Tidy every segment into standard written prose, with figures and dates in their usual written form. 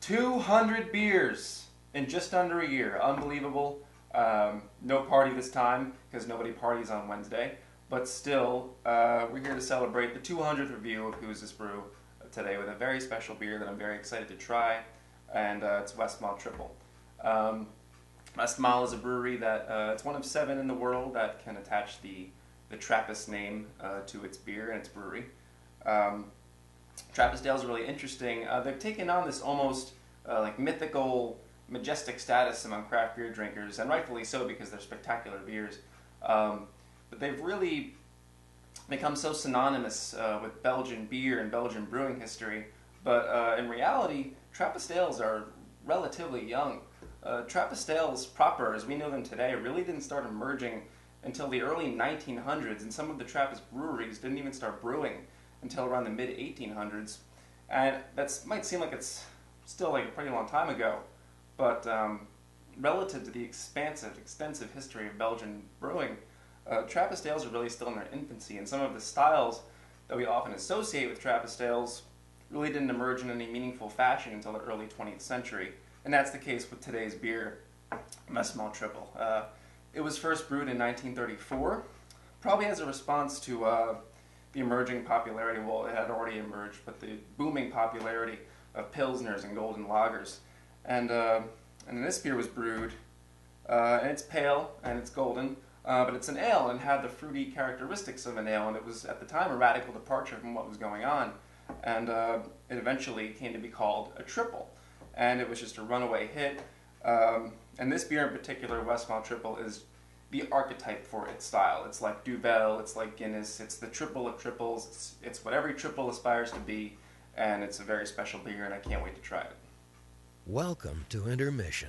200 beers in just under a year. Unbelievable. No party this time because nobody parties on Wednesday. But still, we're here to celebrate the 200th review of Whosisbrew today with a very special beer that I'm very excited to try, and it's Westmalle Tripel. Westmalle is a brewery that it's one of 7 in the world that can attach the Trappist name to its beer and its brewery. Trappist ale is really interesting. They've taken on this almost like mythical, majestic status among craft beer drinkers, and rightfully so because they're spectacular beers. But they've really become so synonymous with Belgian beer and Belgian brewing history. But in reality, Trappist ales are relatively young. Trappist ales proper, as we know them today, really didn't start emerging until the early 1900s, and some of the Trappist breweries didn't even start brewing until around the mid-1800s. And that might seem like it's still like a pretty long time ago, but relative to the extensive history of Belgian brewing, Trappist ales are really still in their infancy, and some of the styles that we often associate with Trappist ales really didn't emerge in any meaningful fashion until the early 20th century. And that's the case with today's beer, Westmalle Tripel. It was first brewed in 1934, probably as a response to the emerging popularity, well, it had already emerged, but the booming popularity of Pilsners and golden lagers. And this beer was brewed, and it's pale and it's golden, but it's an ale and had the fruity characteristics of an ale, and it was at the time a radical departure from what was going on. And it eventually came to be called a triple, and it was just a runaway hit. And this beer in particular, Westmalle Tripel, is the archetype for its style. It's like Duvel, it's like Guinness, it's the triple of triples, it's what every triple aspires to be, and it's a very special beer, and I can't wait to try it. Welcome to Intermission.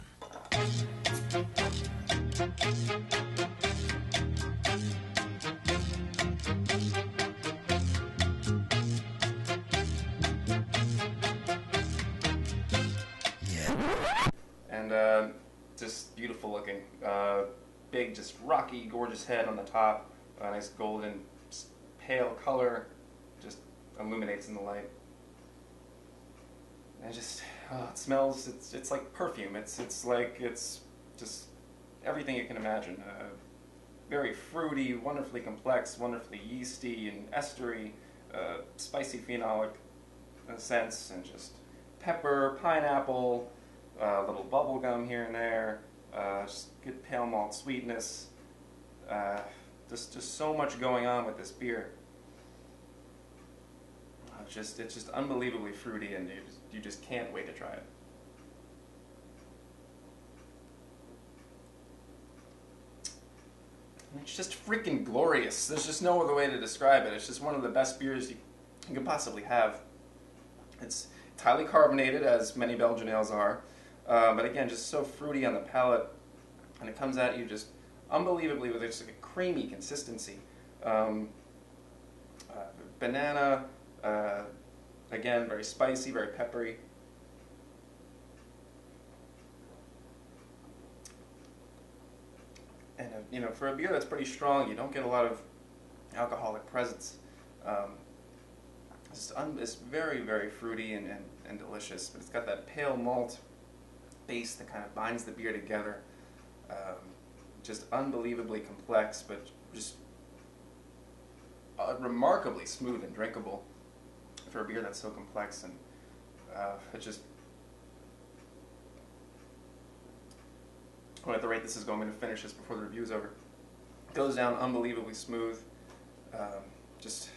And just beautiful looking. Big, just rocky, gorgeous head on the top. A nice golden, pale color. Just illuminates in the light. And it smells, it's like perfume. It's just everything you can imagine. Very fruity, wonderfully complex, wonderfully yeasty and estery, spicy phenolic scents, and just pepper, pineapple, little bubble gum here and there, just good pale malt sweetness, just so much going on with this beer. It's just unbelievably fruity, and you just can't wait to try it. It's just freaking glorious. There's just no other way to describe it. It's just one of the best beers you could possibly have. It's highly carbonated, as many Belgian ales are. But again, just so fruity on the palate, and it comes at you just unbelievably with just like a creamy consistency. Banana, again, very spicy, very peppery. And you know, for a beer that's pretty strong, you don't get a lot of alcoholic presence. It's very, very fruity and delicious, but it's got that pale malt base that kind of binds the beer together. Just unbelievably complex, but just remarkably smooth and drinkable for a beer that's so complex. And it just, at the rate this is going, I'm going to finish this before the review's over. It goes down unbelievably smooth. Just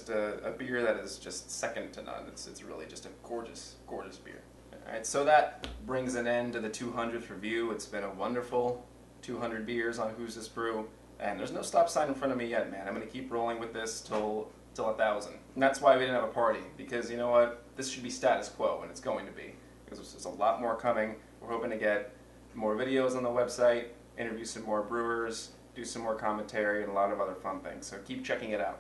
a beer that is just second to none. It's really just a gorgeous, gorgeous beer. Alright, so that brings an end to the 200th review. It's been a wonderful 200 beers on Whosisbrew, and there's no stop sign in front of me yet, man. I'm going to keep rolling with this till 1,000. And that's why we didn't have a party, because you know what? This should be status quo, and it's going to be. Because there's a lot more coming. We're hoping to get more videos on the website, interview some more brewers, do some more commentary, and a lot of other fun things. So keep checking it out.